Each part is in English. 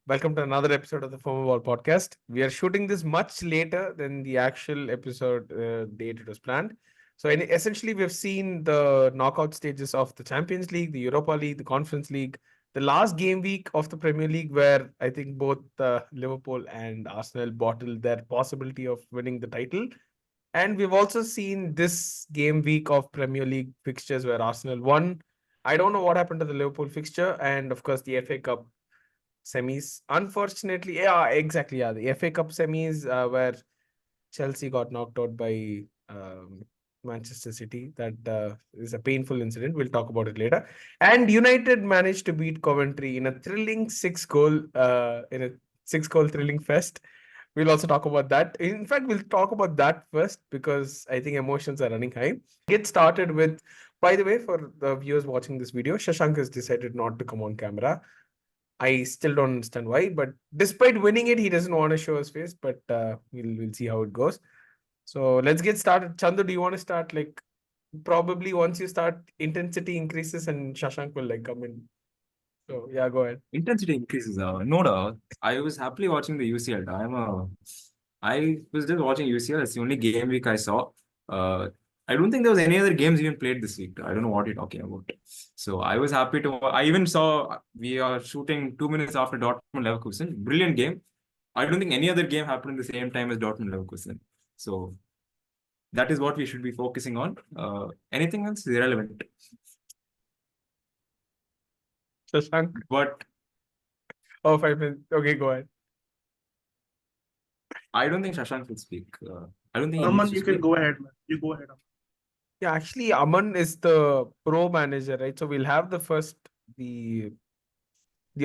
Welcome to another episode of the Fomoball podcast. We are shooting this much later than the actual episode date it was planned. Essentially, we've seen the knockout stages of the Champions League, the Europa League, the Conference League, the last game week of the Premier League, where I think both Liverpool and Arsenal bottled their possibility of winning the title. And we've also seen this game week of Premier League fixtures where Arsenal won. I don't know what happened to the Liverpool fixture, and of course, the FA Cup semis. Unfortunately, yeah, exactly. Yeah, the FA Cup semis where Chelsea got knocked out by Manchester City. That is a painful incident. We'll talk about it later. And United managed to beat Coventry in a thrilling six-goal thrilling fest. We'll also talk about that. In fact, we'll talk about that first because I think emotions are running high. Get started with, by the way, for the viewers watching this video, Shashank has decided not to come on camera. I still don't understand why, but despite winning it, he doesn't want to show his face. But we'll see how it goes. So let's get started. Chandu, do you want to start? Like, probably once you start, intensity increases and Shashank will like come in. So yeah, go ahead. Intensity increases. No, no. I was happily watching the UCL. I was just watching UCL. It's the only game week I saw. I don't think there was any other games even played this week. I don't know what you're talking about. So I was happy to. I even saw we are shooting 2 minutes after Dortmund Leverkusen. Brilliant game. I don't think any other game happened at the same time as Dortmund Leverkusen. So that is what we should be focusing on. Anything else is irrelevant. Shashank. But 5 minutes. Okay, go ahead. I don't think Shashank will speak. I don't think Aman, you can go ahead, man. You go ahead. Yeah, actually, Aman is the pro manager, right? So we'll have the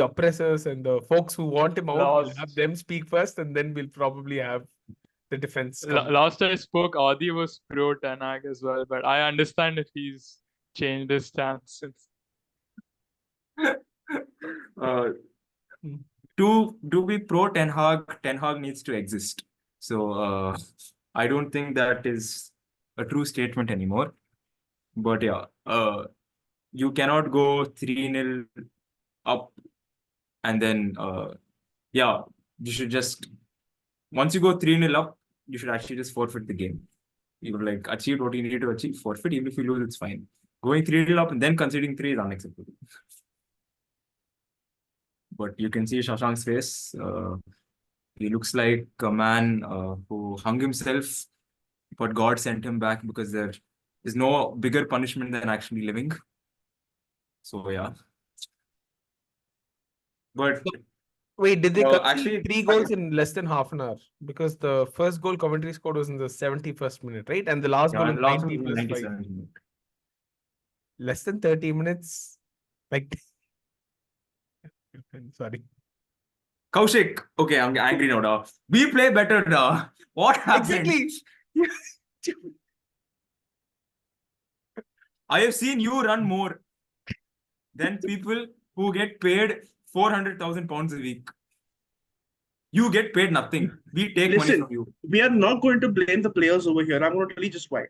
oppressors and the folks who want him out. We'll have them speak first, and then we'll probably have the defense. Last I spoke, Adi was pro Ten Hag as well, but I understand if he's changed his stance since. To be pro Ten Hag needs to exist. So I don't think that is a true statement anymore. But yeah, you cannot go 3-0 up and then you should just once you go 3-0 up, you should actually just forfeit the game. You like achieve what you need to achieve, forfeit. Even if you lose, it's fine. Going 3-0 up and then conceding 3 is unacceptable. But you can see Shashank's face. He looks like a man who hung himself, but God sent him back because there is no bigger punishment than actually living. So yeah. But wait, did they actually 3 goals in less than half an hour? Because the first goal Coventry scored was in the 71st minute, right? And the last goal in 90 plus 5. Less than 30 minutes. Like, sorry. Kaushik, okay, I'm angry now. We play better now. What happened? Exactly. I have seen you run more than people who get paid 400,000 pounds a week. You get paid nothing. We take money from you. We are not going to blame the players over here. I'm going to tell you just why.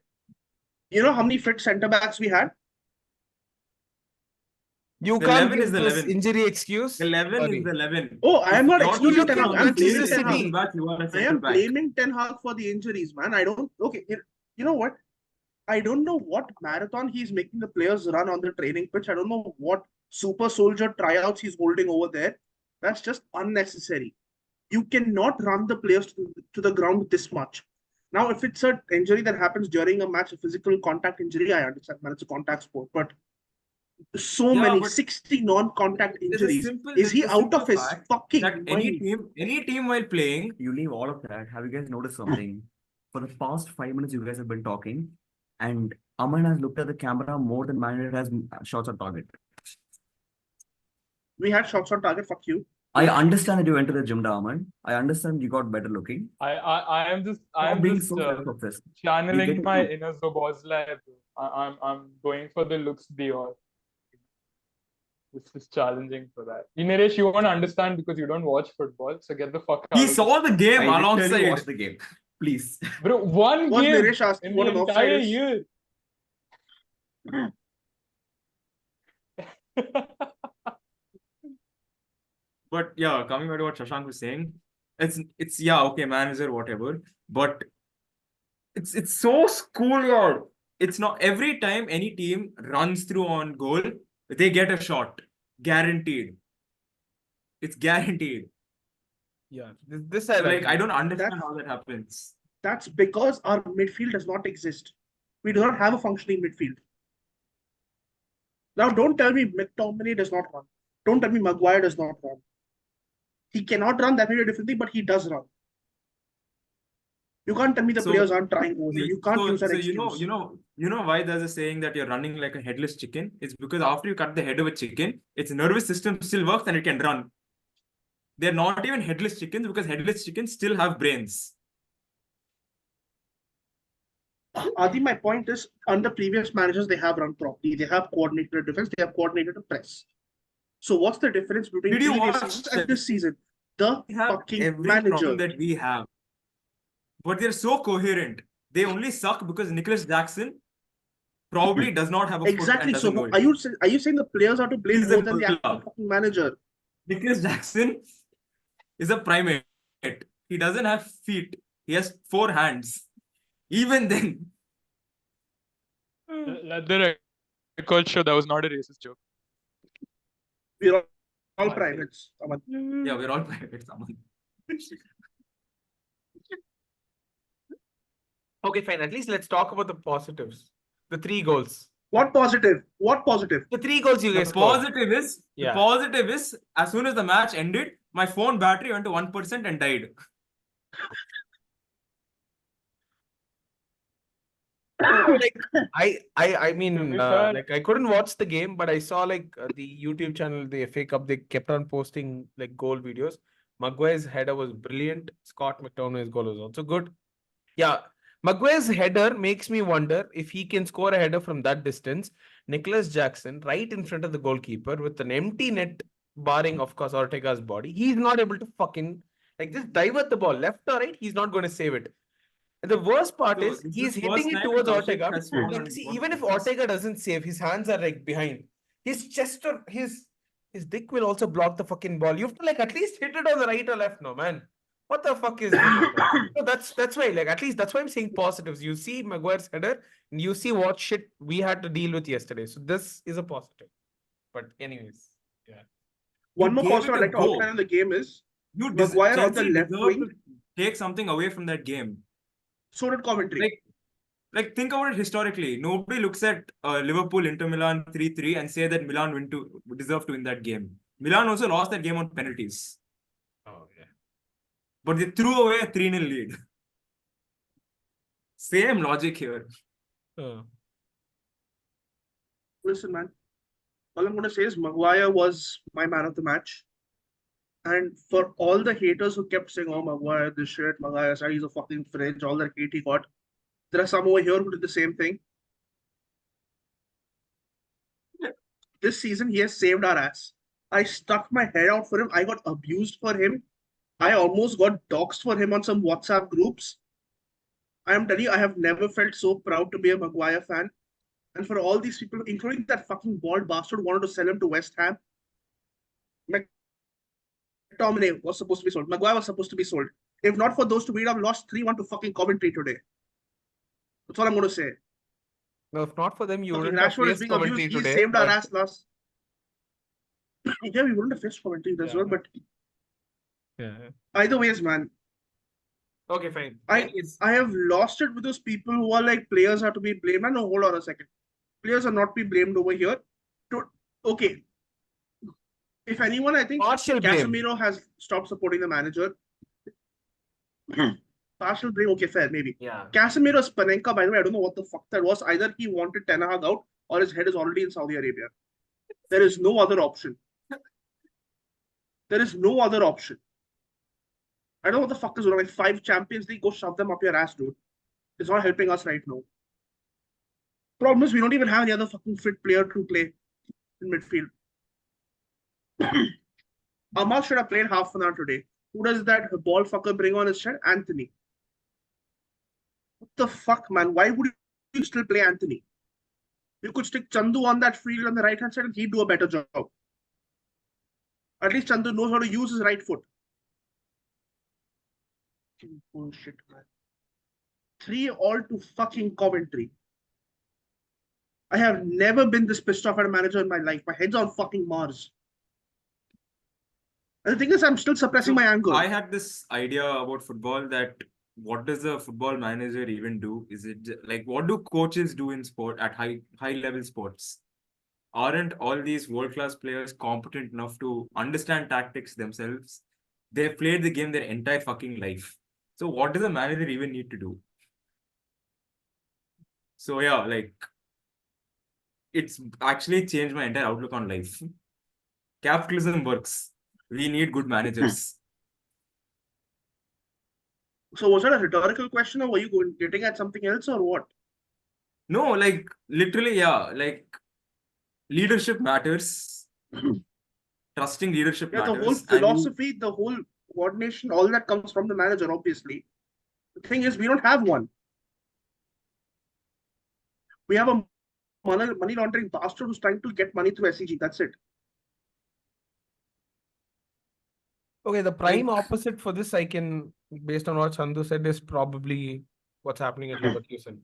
You know how many fit centre backs we had? You can't give this injury excuse. 11 is the 11. Oh, I am not excusing Ten Hag. I'm blaming Ten Hag for the injuries, man. I don't. Okay, you know what? I don't know what marathon he's making the players run on the training pitch. I don't know what super soldier tryouts he's holding over there. That's just unnecessary. You cannot run the players to the ground this much. Now, if it's an injury that happens during a match, a physical contact injury, I understand, man. It's a contact sport, but many 60 non-contact injuries. Is he out of his fucking mind? Any team while playing, you leave all of that. Have you guys noticed something? For the past 5 minutes, you guys have been talking, and Aman has looked at the camera more than Man United has shots on target. We had shots on target. Fuck you. I understand that you went to the gym, Aman. I understand you got better looking. I am just channeling my inner Zobozla. I'm going for the looks Dior. This is challenging for that. Naresh, you won't understand because you don't watch football, so get the fuck out. He saw the game alongside. Watch the game, please. Bro, one game Naresh asked in the entire year. But yeah, coming back to what Shashank was saying, it's yeah, okay, manager, whatever. But it's so schoolyard. It's not every time any team runs through on goal, they get a shot. Guaranteed. It's guaranteed. Yeah, this I So like I agree. don't understand That's how that happens. that's because our midfield does not exist. We do not have a functioning midfield. Now, don't tell me McTominay does not run. Don't tell me Maguire does not run. He cannot run, that may be a different thing, but he does run. You can't tell me the So players aren't trying over here. You can't use that so excuse. you know why there's a saying that you're running like a headless chicken? It's because after you cut the head of a chicken, its nervous system still works and it can run. They're not even headless chickens because headless chickens still have brains. Adi, my point is, under previous managers, they have run properly. They have coordinated defense. They have coordinated a press. So what's the difference between Did you previous watch seasons and this season? The They have fucking every problem manager. that we have, but they're so coherent. They only suck because Nicholas Jackson probably does not have a foot and Exactly. doesn't know So it. are you saying the players are to blame He's a more than the actual gorilla. fucking manager? Nicholas Jackson is a primate. He doesn't have feet. He has 4 hands. Even then, Let the record show that was not a racist joke. We're all privates. Aman. yeah, we're all primates. Aman. Okay, fine. At least let's talk about the positives. The 3 goals. What positive? What positive? The 3 goals you The guys scored. positive is, Yeah. the positive is, as soon as the match ended, my phone battery went to 1% and died. Like I mean, To be fair- like I couldn't watch the game, but I saw like the YouTube channel, the FA Cup, they kept on posting like goal videos. Maguire's header was brilliant. Scott McTominay's goal was also good. Yeah, Maguire's header makes me wonder if he can score a header from that distance. Nicholas Jackson, right in front of the goalkeeper with an empty net, barring of course Ortega's body, he's not able to fucking like just divert the ball left or right. He's not going to save it. And the worst part So is this he's is hitting first it time towards Kaushik Ortega. has scored Like, on see, one even if surface. Ortega doesn't save, his hands are like behind. His chest or his dick will also block the fucking ball. You have to like at least hit it on the right or left, no man. What the fuck is this? So that's why, like, at least that's why I'm saying positives. You see Maguire's header, and you see what shit we had to deal with yesterday. So this is a positive. But anyways, yeah. One You more gave positive it I'd a like to go. outline in the game is You Maguire on the Chelsea left deserved wing. to take something away from that game. So did Coventry. Like think about it historically. Nobody looks at Liverpool Inter Milan 3-3 and say that Milan deserve to win that game. Milan also lost that game on penalties, Oh yeah. but they threw away a 3-0 lead. Same logic here. Listen, man. All I'm going to say is Maguire was my man of the match. And for all the haters who kept saying, oh, Maguire, this shit, Maguire, he's a fucking fridge, all that hate he got, there are some over here who did the same thing. This season, he has saved our ass. I stuck my head out for him. I got abused for him. I almost got doxxed for him on some WhatsApp groups. I am telling you, I have never felt so proud to be a Maguire fan. And for all these people, including that fucking bald bastard who wanted to sell him to West Ham, McTominay was supposed to be sold. Maguire was supposed to be sold. If not for those two, we'd have lost 3-1 to fucking Coventry today. That's all I'm going to say. No, if not for them, you Fucking wouldn't have Rashford is faced being Coventry abused. He today. saved our But ass last. Yeah, we wouldn't have faced Coventry as well. But yeah. either ways, man, Okay, fine. I have lost it with those people who are like players are to be blamed. No, hold on a second. Players are not to be blamed over here. Okay. If anyone, I think Partial blame. Casemiro has stopped supporting the manager. Partial blame, okay, fair, maybe. Yeah. Casemiro's Panenka, by the way, I don't know what the fuck that was. Either he wanted Ten Hag out or his head is already in Saudi Arabia. There is no other option. There is no other option. I don't know what the fuck is wrong. Like 5 Champions League, go shove them up your ass, dude. It's not helping us right now. Problem is, we don't even have any other fucking fit player to play in midfield. Amal should have played half an hour today. Who does that ball fucker bring on his shed? Anthony. What the fuck, man? Why would you still play Anthony? You could stick Chandu on that field on the right hand side and he'd do a better job. At least Chandu knows how to use his right foot. Bullshit, man. 3-3 to fucking Coventry. I have never been this pissed off at a manager in my life. My head's on fucking Mars. And the thing is, I'm still suppressing my anger. I had this idea about football that what does a football manager even do? Is it like what do coaches do in sport at high level sports? Aren't all these world class players competent enough to understand tactics themselves? They've played the game their entire fucking life. So what does a manager even need to do? So yeah, like it's actually changed my entire outlook on life. Capitalism works. We need good managers. So was that a rhetorical question, or were you getting at something else, or what? No, like literally, yeah, like leadership matters. Trusting leadership Yeah, the matters. whole And you- philosophy, the whole coordination, all that comes from the manager, obviously. The thing is, we don't have one. We have a money laundering bastard who's trying to get money through SEG. That's it. Okay, the prime Like- opposite for this, I can, based on what Chandu said, is probably what's happening at Leverkusen.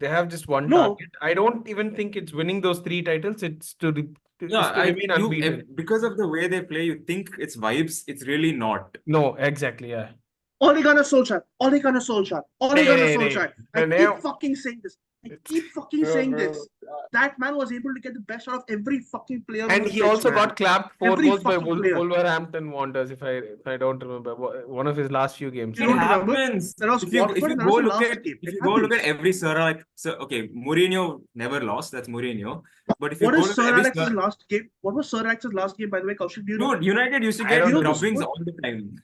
They have just one No. target. I don't even think it's winning those 3 titles. It's to, yeah, remain unbeaten. because of the way they play, you think it's vibes. It's really not. No, exactly, yeah. Ole Gunnar Solskjaer. Ole Gunnar Solskjaer. Ole Hey, Gunnar hey, hey. Solskjaer. I And keep now- fucking saying this. I It's- keep fucking Bro, saying bro, this. That man was able to get the best out of every fucking player. on And the he pitch, also man. got clapped 4 Every goals by fucking player. Wolverhampton Wanderers, if I don't remember. One of his last few games. You It don't remember? happens. That was If you Watford and that go was the look last at game. if It you go look at happens. every Sir Alex, so okay, Mourinho never lost. That's Mourinho. But if you What go is look Sir at every Alex's Sir, last game? What was Sir Alex's last game, by the way, Kaushik? Do you know? dude, United used to I get don't know. drubbings What? all the time.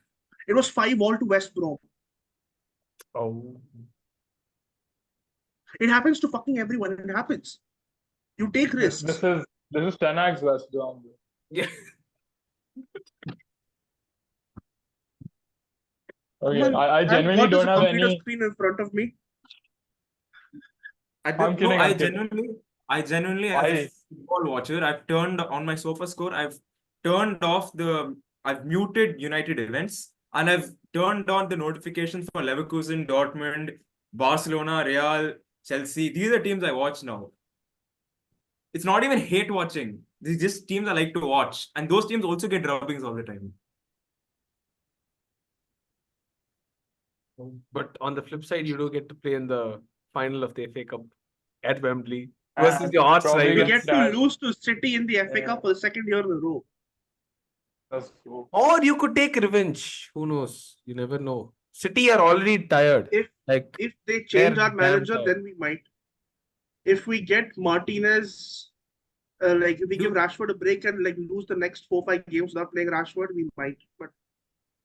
It was 5-5 to West Brom. Oh. It happens to fucking everyone. It happens. You take risks. This is Ten Hag's West Brom. Bro. Yeah. Okay, Man, I I've genuinely got this don't have computer any. screen in front of me. I'm kidding, I'm kidding. I genuinely, as Why? a football watcher, I've turned on my Sofa Score. I've I've muted United events, and I've turned on the notifications for Leverkusen, Dortmund, Barcelona, Real, Chelsea. These are teams I watch now. It's not even hate watching. These just teams I like to watch, and those teams also get drubbings all the time. But on the flip side, you do get to play in the final of the FA Cup at Wembley versus your arch probably We rival. get to That- lose to City in the FA Yeah. Cup for the second year in a row. That's true. Or you could take revenge. Who knows? You never know. City are already tired. If- Like If they change They're our manager, damn then we might. If we get Martinez, like if we give Rashford a break and like lose the next 4-5 games without playing Rashford, we might. But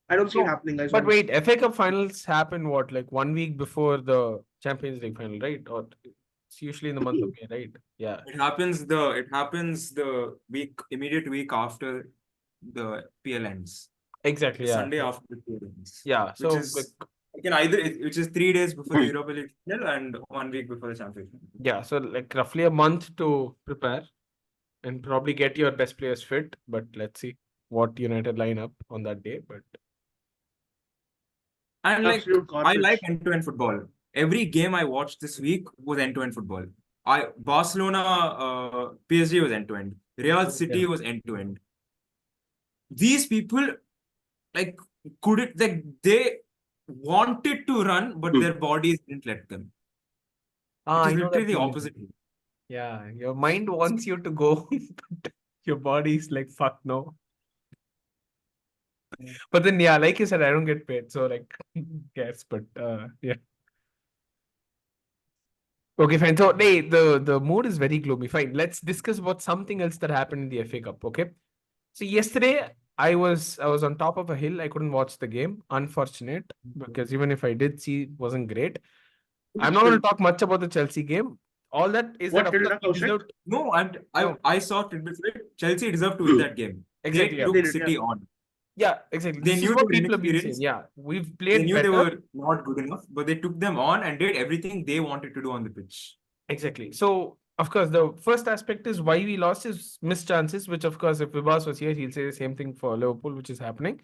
I don't see it No, happening, guys. But wait, FA Cup finals happen what, like 1 week before the Champions League final, right? Or it's usually in the month of May, right? Yeah. It happens the immediate week after the PL ends. Exactly. Yeah. Sunday after the PL ends. Yeah. So Which is which is 3 days before the Europa League final and 1 week before the Champions League. yeah, so like roughly a month to prepare and probably get your best players fit. But let's see what United line up on that day. But And like Absolute I garbage. like end-to-end football. Every game I watched this week was end-to-end football. Barcelona PSG was end-to-end. Real City was end-to-end. These people like they wanted to run, but their bodies didn't let them. It I is know that literally the feeling. opposite. Yeah, your mind wants you to go, but your body's like, fuck no. But then, yeah, like you said, I don't get paid. So, like, yes, but yeah. Okay, fine. So, hey, the mood is very gloomy. Fine. Let's discuss about something else that happened in the FA Cup. Okay. So, yesterday, I was on top of a hill. I couldn't watch the game. Unfortunate, because even if I did see, it wasn't great. I'm not going to talk much about the Chelsea game. All that is What that, hill, of course, we Kaushik? deserved. No, No. I saw tidbits of it. Chelsea deserved to win that game. Exactly. They Yeah. took They did, City yeah. on. Yeah, exactly. They This knew is what they were people have been saying. inexperienced. Yeah, we've They played knew better. they were not good enough, but they took them on and did everything they wanted to do on the pitch. Exactly. So of course, the first aspect is why we lost is missed chances, which of course, if Vibas was here, he'll say the same thing for Liverpool, which is happening.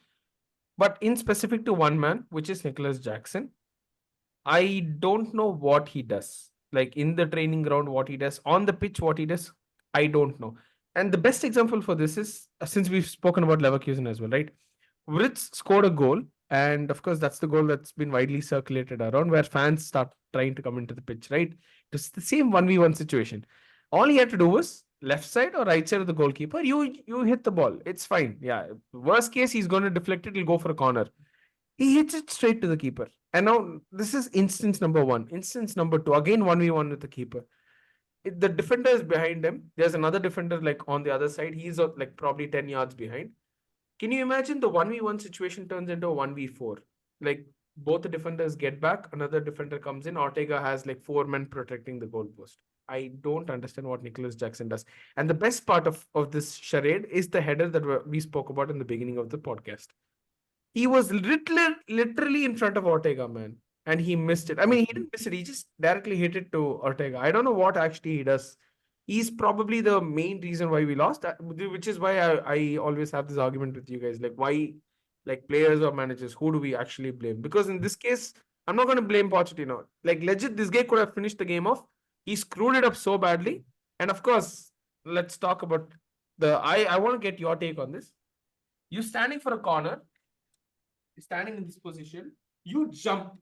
But in specific to one man, which is Nicholas Jackson, I don't know what he does. Like in the training ground, what he does, on the pitch, what he does, I don't know. And the best example for this is since we've spoken about Leverkusen as well, right? Writz scored a goal, and of course, that's the goal that's been widely circulated around where fans start trying to come into the pitch, right? It's the same 1v1 situation. All he had to do was left side or right side of the goalkeeper. You hit the ball. It's fine. Yeah. Worst case, he's going to deflect it. He'll go for a corner. He hits it straight to the keeper. And now this is instance number one. Instance number two, again 1v1 with the keeper. The defender is behind him. There's another defender like on the other side. He's like probably 10 yards behind. Can you imagine the 1v1 situation turns into a 1v4? Like both the defenders get back, another defender comes in. Ortega has like 4 men protecting the goalpost. I don't understand what Nicholas Jackson does. And the best part of this charade is the header that we spoke about in the beginning of the podcast. He was literally in front of Ortega, man. And he missed it. I mean, he didn't miss it. He just directly hit it to Ortega. I don't know what actually he does. He's probably the main reason why we lost, which is why I always have this argument with you guys. Like, why, like, players or managers, who do we actually blame? Because in this case, I'm not going to blame Pochettino. Like, legit, this guy could have finished the game off. He screwed it up so badly. And of course, let's talk about I want to get your take on this. You're standing for a corner. You're standing in this position. You jump.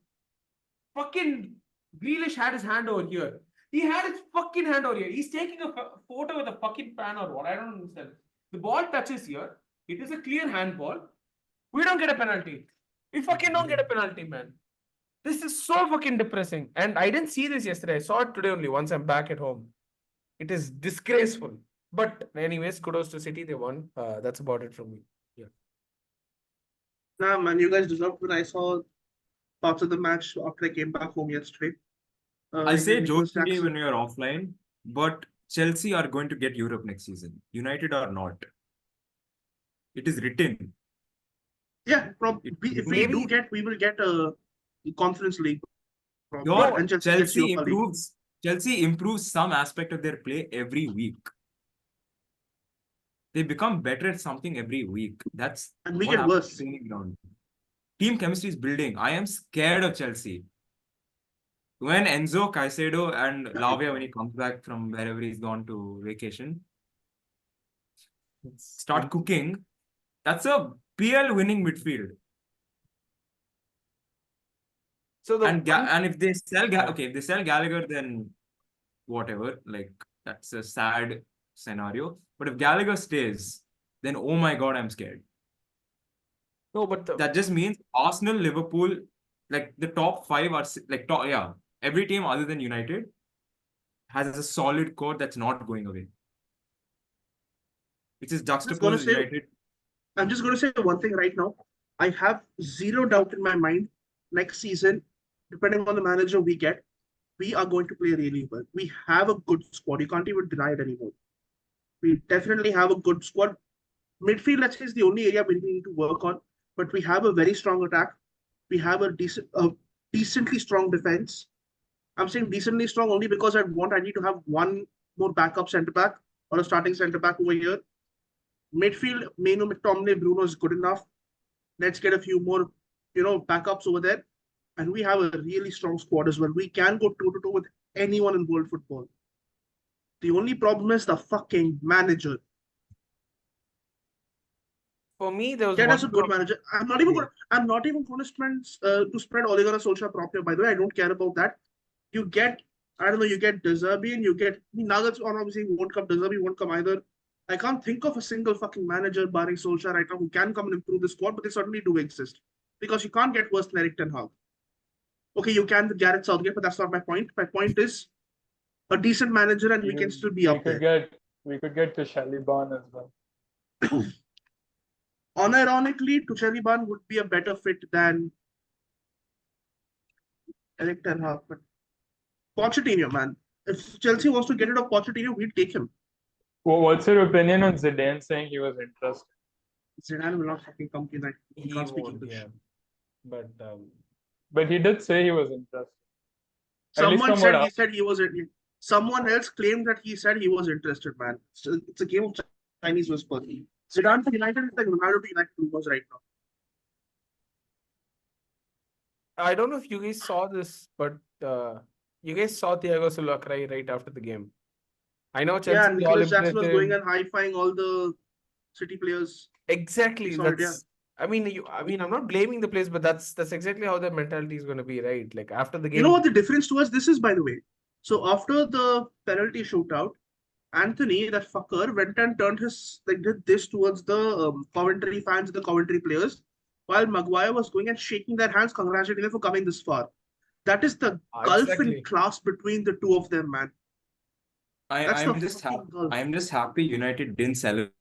Fucking Grealish had his hand over here. He had his fucking hand over here. He's taking a photo with a fucking pan or what? I don't understand. The ball touches here. It is a clear handball. We don't get a penalty. We fucking don't get a penalty, man. This is so fucking depressing. And I didn't see this yesterday. I saw it today only once I'm back at home. It is disgraceful. But anyways, kudos to City. They won. That's about it from me. Yeah. Nah, man, you guys deserved when I saw parts of the match after I came back home yesterday. I say Nicholas jokingly Jackson. when you're offline, but Chelsea are going to get Europe next season. United are not. It is written. Yeah, if we Maybe- do get, we will get a Conference League. probably, Your and Chelsea gets Chelsea Europa League. improves some aspect of their play every week. They become better at something every week. That's And we what get happens worse. in training ground. Team chemistry is building. I am scared of Chelsea. When Enzo, Caicedo, and Lavia, when he comes back from wherever he's gone to vacation, start cooking, that's a PL winning midfield. So And if they sell if they sell Gallagher, then whatever. Like that's a sad scenario. But if Gallagher stays, then oh my god, I'm scared. no, but That just means Arsenal, Liverpool, like the top 5 are like top. Yeah, every team other than United has a solid core that's not going away. Which is juxtaposed United. I'm just going to say one thing right now. I have zero doubt in my mind. Next season, depending on the manager we get, we are going to play really well. We have a good squad. You can't even deny it anymore. We definitely have a good squad. Midfield, let's say, is the only area we need to work on. But we have a very strong attack. We have a decently strong defense. I'm saying decently strong only because I need to have one more backup centre back or a starting centre back over here. Midfield, Mainu, McTominay, Bruno is good enough. Let's get a few more, backups over there. And we have a really strong squad as well. We can go toe-to-toe with anyone in world football. The only problem is the fucking manager. for me, there was Get one us a good manager. I'm not even going to spread Ole Gunnar Solskjaer properly. By the way, I don't care about that. You get De Zerbi, and you get now that's obviously won't come. De Zerbi won't come either. I can't think of a single fucking manager barring Solskjaer right now who can come and improve the squad, but they certainly do exist. Because you can't get worse than Erik ten Hag. Okay, you can with Gareth Southgate, but that's not my point. My point is a decent manager and we can still be up there. We could get Tuchel as well. Unironically, Tuchel would be a better fit than Erik ten Hag. But Pochettino, man. If Chelsea wants to get rid of Pochettino, we'd take him. Well, what's your opinion on Zidane saying he was interested? Zidane will not fucking come tonight. He can't speak won't, English. yeah. But he did say he was interested. At least Someone from what said he said he was. Someone else claimed that he said he was interested, man. So it's a game of Chinese whispers. Zidane to United is like Ronaldo to United rumors right now. I don't know if you guys saw this, but you guys saw Thiago Silva cry right after the game. I know Yeah, Chelsea is all Nicholas Jackson was impressive. going and high-fiving all the City players. Exactly. Saw it, yeah. That's. I mean, I'm not blaming the players, but that's exactly how their mentality is going to be, right? Like after the game. You know what the difference to us this is, by the way? So after the penalty shootout, Anthony, that fucker, went and turned his did this towards the Coventry fans, the Coventry players, while Maguire was going and shaking their hands, congratulating them for coming this far. That is the gulf Exactly. in class between the two of them, man. That's I'm the just fucking happy. gulf. I'm just happy United didn't celebrate.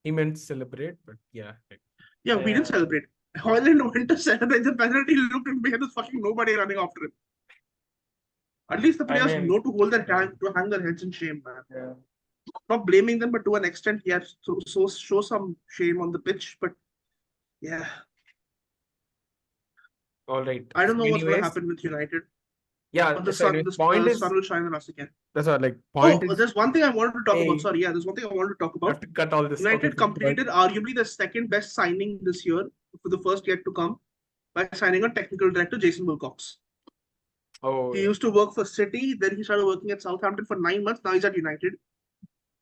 He meant celebrate, but yeah. Yeah, we didn't Yeah. celebrate. Holland went to celebrate the penalty, looked and we had this fucking nobody running after him. At least the I players mean, know to hold their hand, to hang their heads in shame, man. yeah. Not blaming them, but to an extent, he has to show some shame on the pitch. But yeah, All right. I don't know what's going to Anyways, happen with United. yeah. But the So anyways, sun will shine on us again. that's all. Like Oh, point is, there's one thing I wanted to talk Hey. about. Sorry, yeah, there's one thing I wanted to talk I have about. to cut all this. United Okay, completed arguably the second best signing this year for the first yet to come by signing a technical director, Jason Wilcox. Oh, He used to work for City, then he started working at Southampton for 9 months. Now he's at United.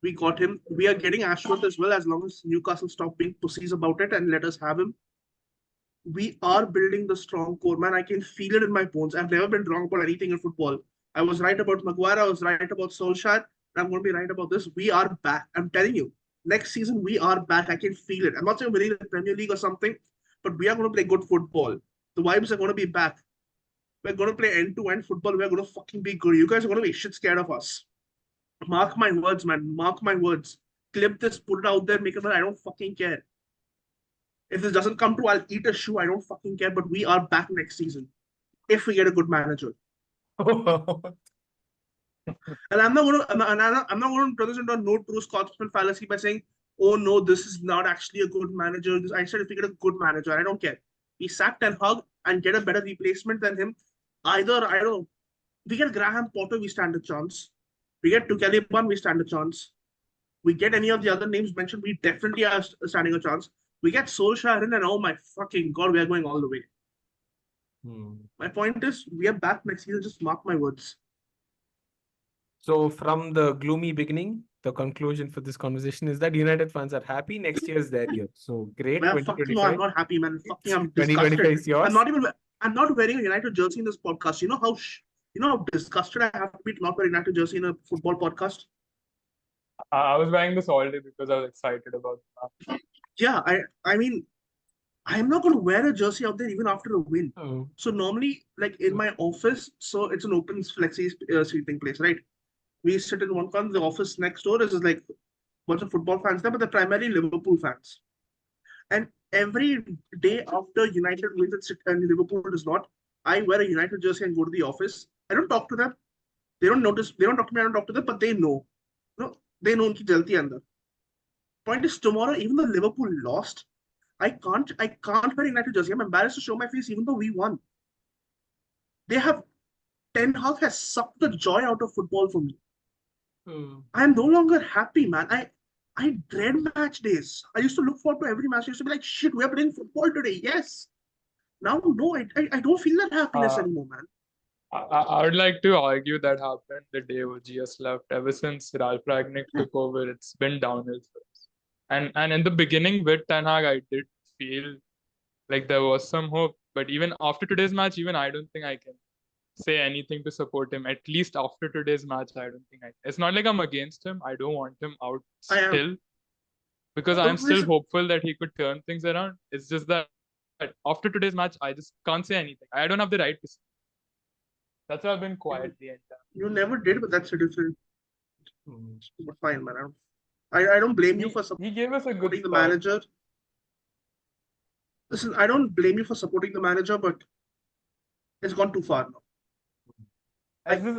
We got him. We are getting Ashworth as well, as long as Newcastle stop being pussies about it and let us have him. We are building the strong core, man. I can feel it in my bones. I've never been wrong about anything in football. I was right about Maguire. I was right about Solskjaer. And I'm going to be right about this. We are back. I'm telling you, next season we are back. I can feel it. I'm not saying winning the Premier League or something, but we are going to play good football. The vibes are going to be back. We're going to play end-to-end football. We're going to fucking be good. You guys are going to be shit scared of us. Mark my words, man. Mark my words. Clip this, put it out there, make it. I don't fucking care. If this doesn't come true, I'll eat a shoe. I don't fucking care. But we are back next season if we get a good manager. And I'm not going to. I'm not going to turn this into a no true Scotsman fallacy by saying, "Oh no, this is not actually a good manager." I said if we get a good manager, I don't care. We sack Ten Hag and get a better replacement than him. Either I don't. We get Graham Potter, we stand a chance. We get Tukeliban, we stand a chance. We get any of the other names mentioned, we definitely are standing a chance. We get Solskjaer in, and oh my fucking god, we are going all the way. My point is, we are back next season. Just mark my words. So from the gloomy beginning, the conclusion for this conversation is that United fans are happy. Next year is their year. So great. Man, fuck no, I'm 2025. not happy, man. Fucking, I'm 2025 disgusted. is yours. I'm not wearing a United jersey in this podcast. You know how disgusted I have to be to not wear a United jersey in a football podcast. I was wearing this all day because I was excited about that. Yeah, I mean, I'm not going to wear a jersey out there even after a win. Oh. So normally, like in my office, so it's an open flexi seating place, right? We sit in one corner. The office next door is like a bunch of football fans there, but they're primarily Liverpool fans. And every day after United wins and Liverpool does not, I wear a United jersey and go to the office. I don't talk to them. They don't notice. They don't talk to me. I don't talk to them, but they know. No, they know unki jalti andar. Point is, tomorrow, even though Liverpool lost, I can't wear United jersey. I'm embarrassed to show my face, even though we won. Ten Hag has sucked the joy out of football for me. I am no longer happy, man. I dread match days. I used to look forward to every match. I used to be like, shit, we're playing football today. Yes. Now, no, I don't feel that happiness anymore, man. I would like to argue that happened the day OGS left. Ever since Ralph Ragnick took over, it's been downhill for us. And in the beginning with Ten Hag, I did feel like there was some hope. But even after today's match, even I don't think I can say anything to support him. At least after today's match, I don't think I can. It's not like I'm against him. I don't want him out still. Because I'm still hopeful that he could turn things around. It's just that after today's match, I just can't say anything. I don't have the right to say. That's why I've been quiet the entire. You never did, but that's a different. But fine, man. I don't blame you for He gave us a good supporting the manager. Listen, I don't blame you for supporting the manager, but it's gone too far now.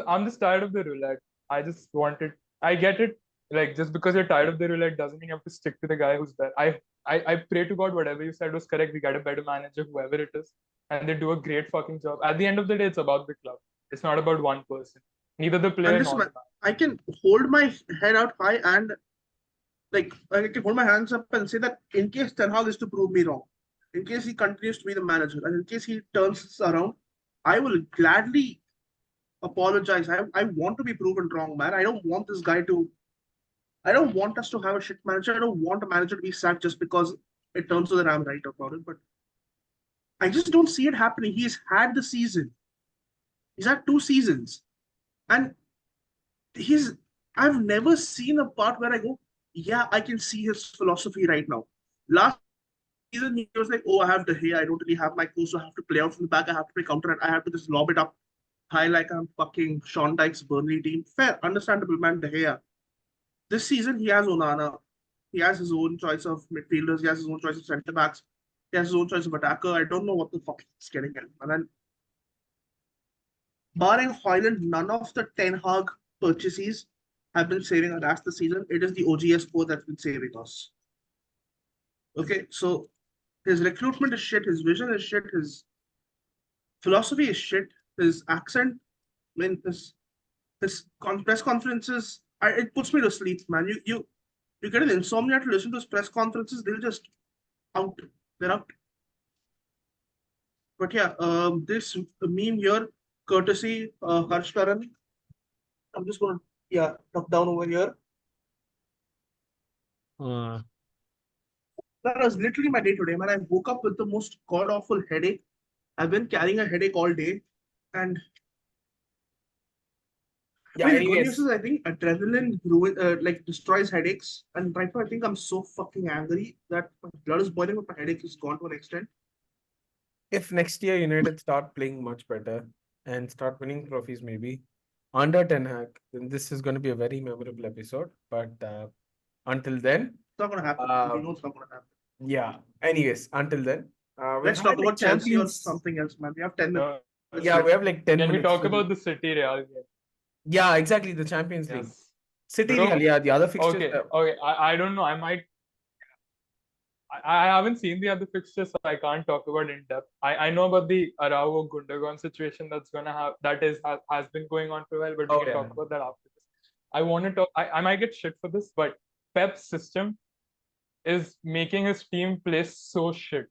I'm just tired of the roulette. I just wanted. I get it. Like, just because you're tired of the roulette doesn't mean you have to stick to the guy who's there. I pray to God whatever you said was correct. We get a better manager, whoever it is, and they do a great fucking job. At the end of the day, it's about the club. It's not about one person. Neither the player And nor listen, the man, I can hold my head out high and like I can hold my hands up and say that in case Ten Hag is to prove me wrong, in case he continues to be the manager, and in case he turns this around, I will gladly apologize. I want to be proven wrong, man. I don't want this guy to. I don't want us to have a shit manager. I don't want a manager to be sacked just because it turns out that I'm right about it. But I just don't see it happening. He's had the season. He's had 2 seasons, and he's. I've never seen a part where I go, yeah, I can see his philosophy right now. Last season, he was like, oh, I have the hair. I don't really have my course, so I have to play out from the back. I have to play counter, and I have to just lob it up high like I'm fucking Sean Dyche's Burnley team. Fair, understandable, man. The hair. This season, he has Onana. He has his own choice of midfielders. He has his own choice of centre backs. He has his own choice of attacker. I don't know what the fuck he's getting at. And then, barring Hoyland, none of the Ten Hag purchases have been saving us the season. It is the OGS core that's been saving us. Okay, so his recruitment is shit. His vision is shit. His philosophy is shit. His accent, I mean, his press conferences, it puts me to sleep, man. You get an insomnia to listen to his press conferences. They'll just out. They're out. But yeah, this meme here, courtesy Harsh Karan. I'm just gonna tuck down over here. That was literally my day today, man. I woke up with the most god awful headache. I've been carrying a headache all day, and Yeah, I mean, the good anyways, news is I think adrenaline like destroys headaches, and right now I think I'm so fucking angry that my blood is boiling, but my headache is gone to an extent. if next year United start playing much better and start winning trophies, maybe under Ten Hag, then this is going to be a very memorable episode. But until then, It's not gonna happen. uh, You know it's not gonna happen. yeah. Anyways, until then, we've Let's had talk like about Chelsea or champions. something else, man. We have 10 minutes. Yeah, we have like 10 Can we minutes. talk to about do. the City Real game? Yeah, exactly. The Champions League. Yes. City Bro, Real, yeah, the other fixtures. Okay. I don't know. I haven't seen the other fixtures, so I can't talk about in depth. I know about the Araujo Gundogan situation that's gonna have has been going on for a while, but we Oh, can yeah. talk about that after this. I want to talk. I might get shit for this, but Pep's system is making his team play so shit.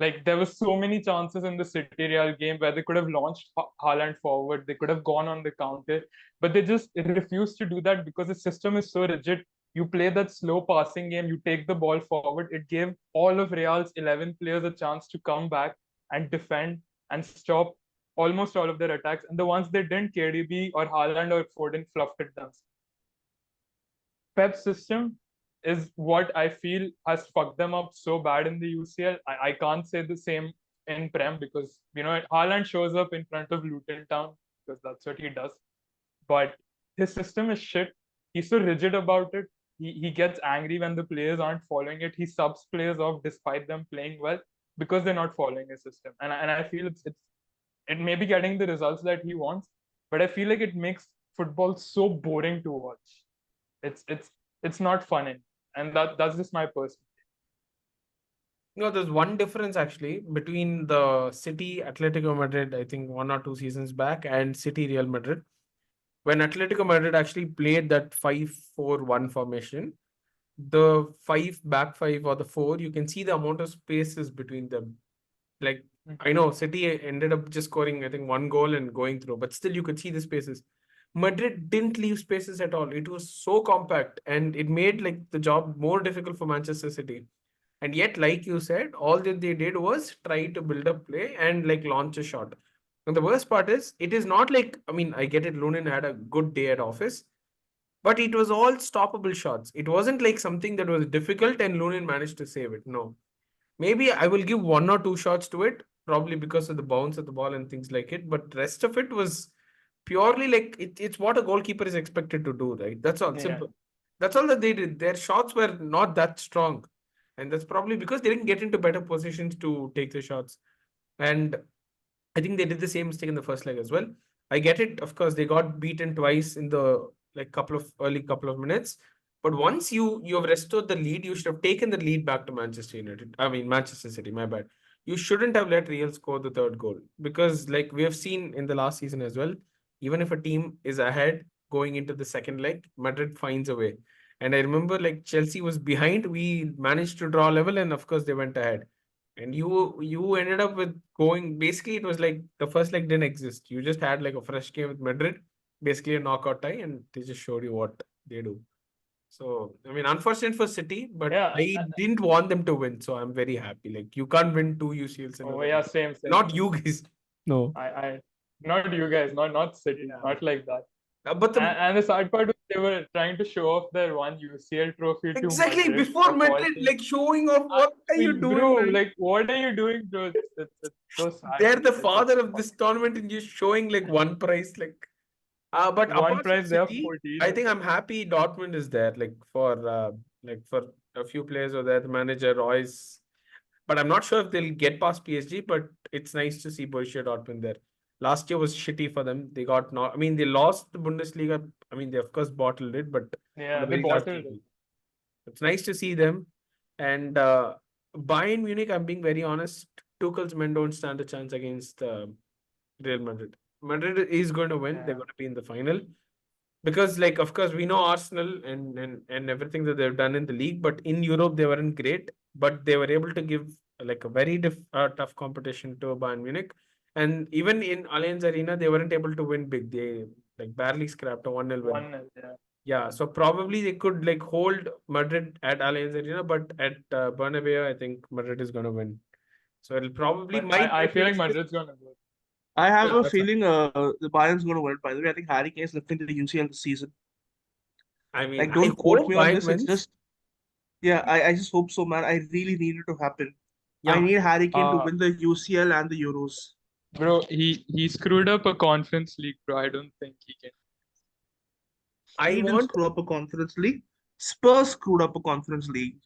Like there were so many chances in the City Real game where they could have launched Haaland forward, they could have gone on the counter, but they just refused to do that because the system is so rigid. You play that slow passing game, you take the ball forward. It gave all of Real's 11 players a chance to come back and defend and stop almost all of their attacks. And the ones they didn't, KDB or Haaland or Foden fluffed it down. Pep's system is what I feel has fucked them up so bad in the UCL. I can't say the same in Prem because, Haaland shows up in front of Luton Town because that's what he does. But his system is shit. He's so rigid about it. He gets angry when the players aren't following it. He subs players off despite them playing well because they're not following his system. And I feel it may be getting the results that he wants, but I feel like it makes football so boring to watch. It's not fun, and that's just my personal. No, there's one difference actually between the City Atletico Madrid, I think 1 or 2 seasons back, and City Real Madrid. When Atletico Madrid actually played that 5-4-1 formation, the back five or the four, you can see the amount of spaces between them. Like, I know City ended up just scoring, I think, 1 goal and going through, but still you could see the spaces. Madrid didn't leave spaces at all. It was so compact and it made like the job more difficult for Manchester City. And yet, like you said, all that they did was try to build up play and like launch a shot. And the worst part is, it is not like, I mean, I get it, Lunin had a good day at office, but it was all stoppable shots. It wasn't like something that was difficult and Lunin managed to save it. No. Maybe I will give 1 or 2 shots to it, probably because of the bounce of the ball and things like it. But rest of it was purely like it's what a goalkeeper is expected to do, right? That's all. Yeah. Simple. That's all that they did. Their shots were not that strong. And that's probably because they didn't get into better positions to take the shots. And I think they did the same mistake in the first leg as well. I get it. Of course, they got beaten twice in the early couple of minutes. But once you have restored the lead, you should have taken the lead back to Manchester United. I mean, Manchester City, my bad. you shouldn't have let Real score the third goal, because like we have seen in the last season as well, even if a team is ahead going into the second leg, Madrid finds a way. And I remember like Chelsea was behind, we managed to draw level, and of course they went ahead. And you ended up with going, basically it was like the first leg didn't exist. You just had like a fresh game with Madrid, basically a knockout tie, and they just showed you what they do. So, I mean, unfortunate for City, but Yeah. I didn't want them to win, so I'm very happy. Like, you can't win two UCLs in a Oh row. yeah, same. Not you guys. No. I not you guys, not City, not like that. But And the sad part was they were trying to show off their one UCL trophy to exactly Madrid before of all Madrid, things. like showing off, what are you doing, Bro, man? like what are you doing, bro? It's so sad. They're the father of this tournament, and you're showing like one prize, like. But One apart from prize, they have City, 14. I think I'm happy Dortmund is there, like for a few players over there, the manager Royce. But I'm not sure if they'll get past PSG, but it's nice to see Borussia Dortmund there. Last year was shitty for them. They got not. I mean, they lost the Bundesliga. I mean, they of course bottled it, but on Yeah, a they very last bottled level. it. It's nice to see them. And Bayern Munich, I'm being very honest, Tuchel's men don't stand a chance against Real Madrid. Madrid is going to win. They're Yeah. going to be in the final. Because, like, of course, we know Arsenal and everything that they've done in the league, but in Europe they weren't great. But they were able to give like a very tough competition to Bayern Munich, and even in Allianz Arena they weren't able to win big. They like barely scrapped a 1-0 win. 1-0, yeah. Yeah, so probably they could like hold Madrid at Allianz Arena, but at Bernabeu, I think Madrid is going to win. So it'll probably But might I be feel like finished. Madrid's gonna go. I have Yeah, a that's feeling the Bayern's going to win. By the way, I think Harry Kane's lifting the UCL this season. I mean, Like, I don't quote hope me on Bayern this. It's wins. just, yeah, I just hope so, man. I really need it to happen. I Yeah, need Harry Kane to Uh, win the UCL and the Euros. Bro, he screwed up a Conference League, bro. I don't think he can. I He didn't want. screw up a Conference League. Spurs screwed up a Conference League.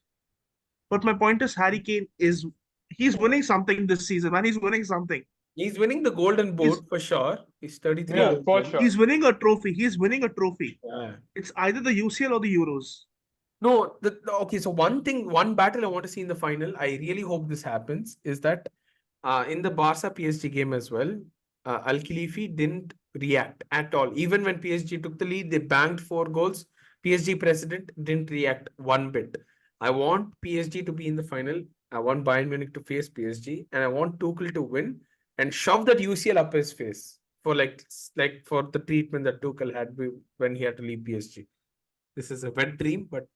But my point is, Harry Kane he's winning something this season, man. He's winning something. He's winning the Golden He's Boot for sure. He's 33 Yeah, years for old. sure. he's winning a trophy. He's winning a trophy. Yeah. It's either the UCL or the Euros. No, okay. So one battle I want to see in the final, I really hope this happens, is that in the Barca PSG game as well, Al Khalifi didn't react at all. Even when PSG took the lead, they banged 4 goals. PSG president didn't react one bit. I want PSG to be in the final. I want Bayern Munich to face PSG, and I want Tuchel to win and shove that UCL up his face for like for the treatment that Tuchel had when he had to leave PSG. This is a wet dream, but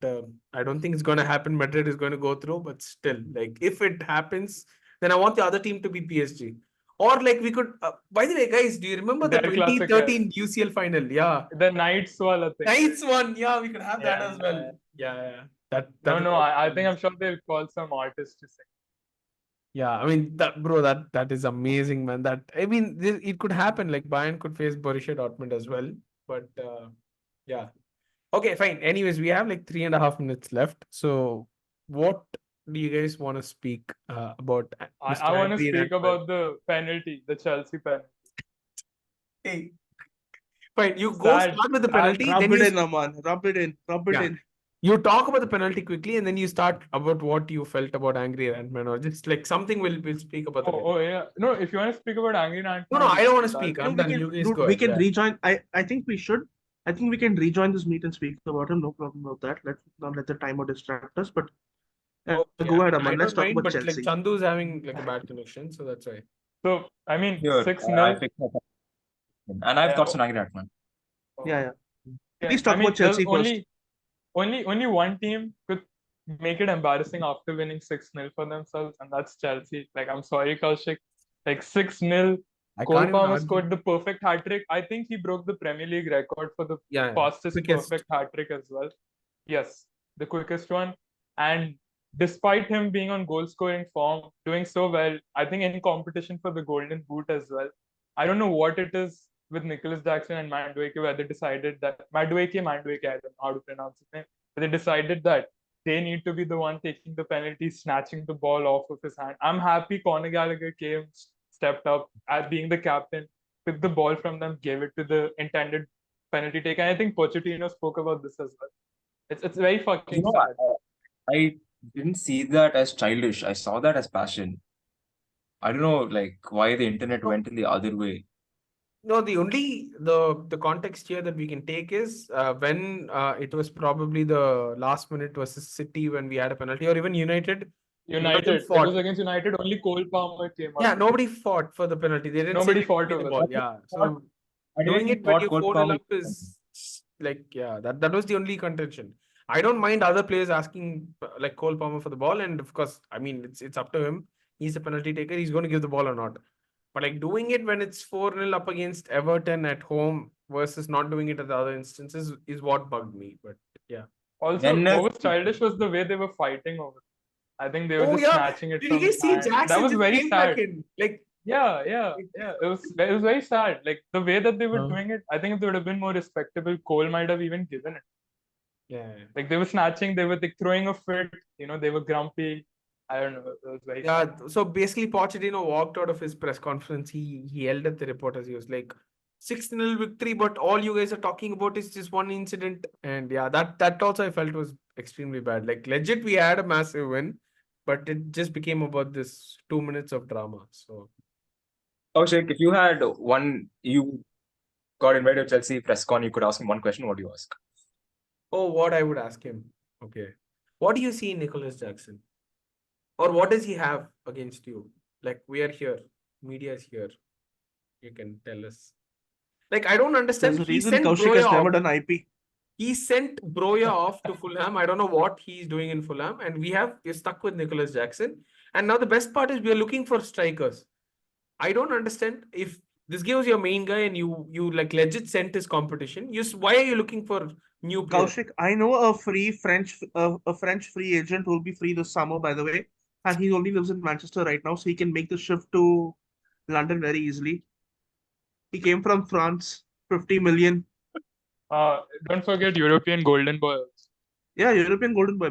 I don't think it's going to happen. Madrid is going to go through, but still, like if it happens, then I want the other team to be PSG. Or like we could. By the way, guys, do you remember the Their classic, 2013 UCL final? Yeah, The Knights wala thing. nice one. Yeah, we could have that Yeah, as well. yeah. Yeah. That No, is no, also I think nice. I'm sure they'll call some artist to sing. Yeah, I mean that, bro. That is amazing, man. I mean, it could happen. Like Bayern could face Borussia Dortmund as well, but yeah. Okay, fine. Anyways, we have like 3.5 minutes left. So, what do you guys want to speak about? Mr. I want to Andriy speak Rantman? about the penalty, the Chelsea penalty. Hey, fine. You go Sad. start with the Sad. penalty, Rub then it in, Aman. Rub it in. Rub it yeah, in. you talk about the penalty quickly, and then you start about what you felt about Angry Rantman, or just like something we'll speak about the penalty. Oh yeah. No, if you want to speak about Angry No, Rantman, I don't want to that- speak. You know, I'm we done. can, You guys dude, go we ahead. can Yeah. rejoin. I think we should. I think we can rejoin this meet and speak about him. No problem about that. Let's not let the timer distract us. But Okay, go ahead, I Aman. don't Let's talk mind, about but like Chelsea. Chandu's having like a bad connection, so that's why. So I mean, Here, 6-0. I picked up. And I have Yeah. thoughts on Angry Ratman. Yeah. Yeah, Please talk I mean, about Chelsea there's first. only one team could make it embarrassing after winning 6-0 for themselves, and that's Chelsea. Like, I'm sorry, Kaushik. Like 6-0. I Cole can't even Palmer argue. scored the perfect hat trick. I think he broke the Premier League record for the Yeah, fastest quickest. perfect hat trick as well. Yes, the quickest one. And despite him being on goal scoring form, doing so well, I think in competition for the Golden Boot as well. I don't know what it is with Nicholas Jackson and Madueke, where they decided that Madueke, I don't know how to pronounce his name, but they decided that they need to be the one taking the penalty, snatching the ball off of his hand. I'm happy Conor Gallagher came, stepped up as being the captain, took the ball from them, gave it to the intended penalty take. And I think Pochettino spoke about this as well. It's very fucking sad. I didn't see that as childish. I saw that as passion. I don't know, like, why the internet went in the other way. No, the context here that we can take is when it was probably the last minute versus City when we had a penalty, or even United. None of them United. It fought. was against United. Only Cole Palmer came Yeah, up. nobody fought for the penalty. They didn't Nobody say fought give me the over ball. that. Yeah, Fought- so I doing didn't it when thought you're Cole 4-0 Palmer. up is like, yeah, that was the only contention. I don't mind other players asking like Cole Palmer for the ball, and of course, I mean it's up to him. He's a penalty taker. He's going to give the ball or not. But like doing it when it's 4-0 up against Everton at home versus not doing it at the other instances is what bugged me. But yeah. Also, When what was childish was the way they were fighting over it. I think they were Oh just yeah. snatching it Did from you his see hand. That Jackson was just very came back sad. in? Like Yeah. It was very sad. Like the way that they were Uh. doing it, I think if they would have been more respectable, Cole might have even given it. yeah. Like they were snatching, they were like throwing a fit, they were grumpy. I don't know. It was very sad. Yeah, so basically Pochettino walked out of his press conference. He yelled at the reporters. He was like, 6-0 victory, but all you guys are talking about is just one incident. And yeah, that also I felt was extremely bad. Like legit, we had a massive win, but it just became about this 2 minutes of drama. So Shake, if you had you got invited to Chelsea press con, you could ask him one question. What do you ask? what I would ask him. Okay. What do you see in Nicholas Jackson? Or what does he have against you? Like we are here. Media is here. You can tell us. Like I don't understand. There's a He reason sent Kaushik Broya has never off. done IP. He sent Broya off to Fulham. I don't know what he's doing in Fulham, and we're stuck with Nicholas Jackson. And now the best part is we are looking for strikers. I don't understand if this gives your main guy and you like legit sent his competition. Why are you looking for new players? Kaushik, I know a French free agent who will be free this summer, by the way, and he only lives in Manchester right now, so he can make the shift to London very easily. He came from France, 50 million. Don't forget European Golden Boy. Yeah, European Golden Boy.